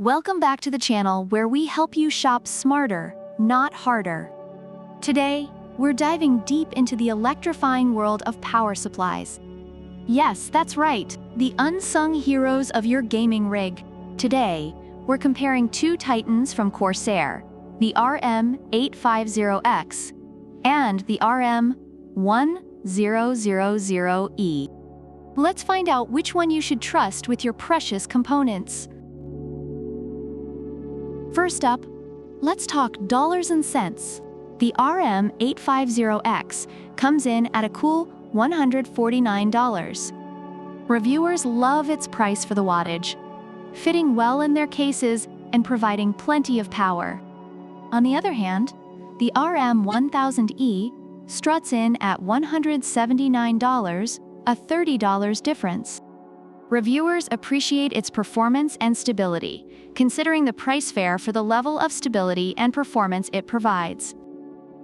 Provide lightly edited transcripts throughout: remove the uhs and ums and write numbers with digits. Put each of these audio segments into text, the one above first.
Welcome back to the channel where we help you shop smarter, not harder. Today, we're diving deep into the electrifying world of power supplies. Yes, that's right, the unsung heroes of your gaming rig. Today, we're comparing two titans from Corsair, the RM850X and the RM1000e. Let's find out which one you should trust with your precious components. First up, let's talk dollars and cents. The RM850X comes in at a cool $149. Reviewers love its price for the wattage, fitting well in their cases and providing plenty of power. On the other hand, the RM1000e struts in at $179, a $30 difference. Reviewers appreciate its performance and stability, considering the price fair for the level of stability and performance it provides.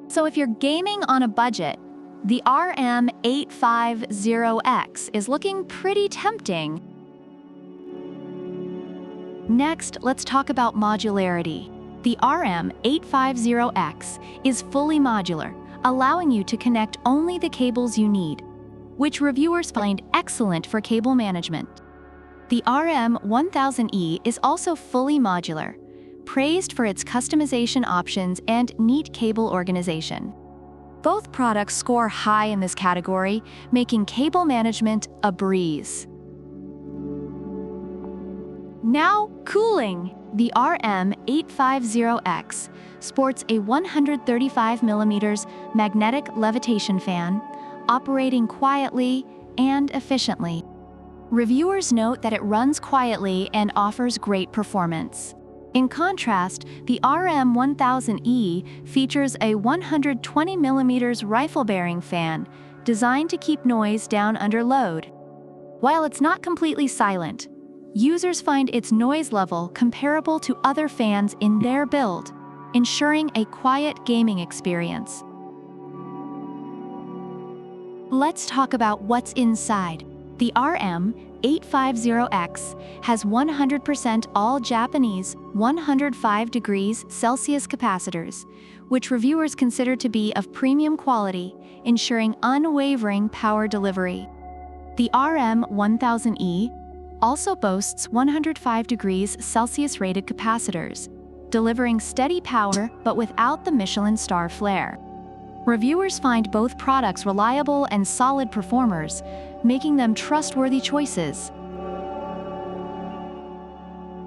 So if you're gaming on a budget, the RM850X is looking pretty tempting. Next, let's talk about modularity. The RM850X is fully modular, allowing you to connect only the cables you need, which reviewers find excellent for cable management. The RM1000e is also fully modular, praised for its customization options and neat cable organization. Both products score high in this category, making cable management a breeze. Now, cooling. The RM850X sports a 135mm magnetic levitation fan, operating quietly and efficiently. Reviewers note that it runs quietly and offers great performance. In contrast, the RM1000e features a 120mm rifle-bearing fan designed to keep noise down under load. While it's not completely silent, users find its noise level comparable to other fans in their build, ensuring a quiet gaming experience. Let's talk about what's inside. The RM850X has 100% all Japanese 105 degrees Celsius capacitors, which reviewers consider to be of premium quality, ensuring unwavering power delivery. The RM1000e also boasts 105 degrees Celsius rated capacitors, delivering steady power but without the Michelin star flare. Reviewers find both products reliable and solid performers, making them trustworthy choices.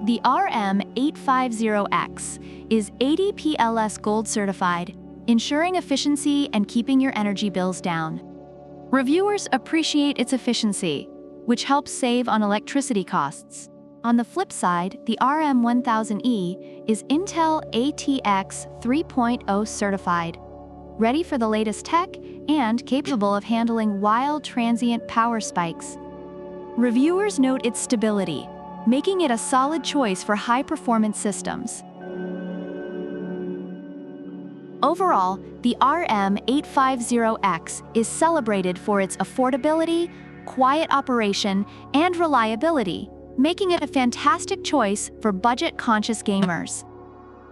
The RM850X is ADPLS Gold certified, ensuring efficiency and keeping your energy bills down. Reviewers appreciate its efficiency, which helps save on electricity costs. On the flip side, the RM1000e is Intel ATX 3.0 certified, ready for the latest tech and capable of handling wild transient power spikes. Reviewers note its stability, making it a solid choice for high-performance systems. Overall, the RM850X is celebrated for its affordability, quiet operation, and reliability, making it a fantastic choice for budget-conscious gamers.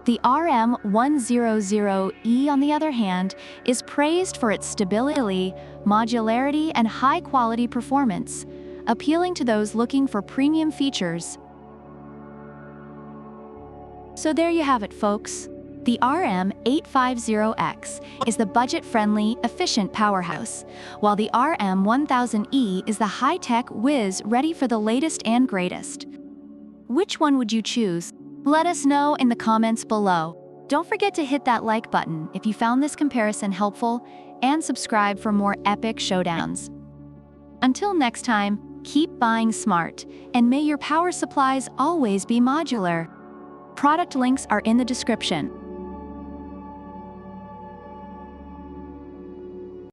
The RM1000e, on the other hand, is praised for its stability, modularity, and high-quality performance, appealing to those looking for premium features. So there you have it, folks. The RM850X is the budget-friendly, efficient powerhouse, while the RM1000e is the high-tech whiz ready for the latest and greatest. Which one would you choose? Let us know in the comments below. Don't forget to hit that like button if you found this comparison helpful, and subscribe for more epic showdowns. Until next time, keep buying smart, and may your power supplies always be modular. Product links are in the description.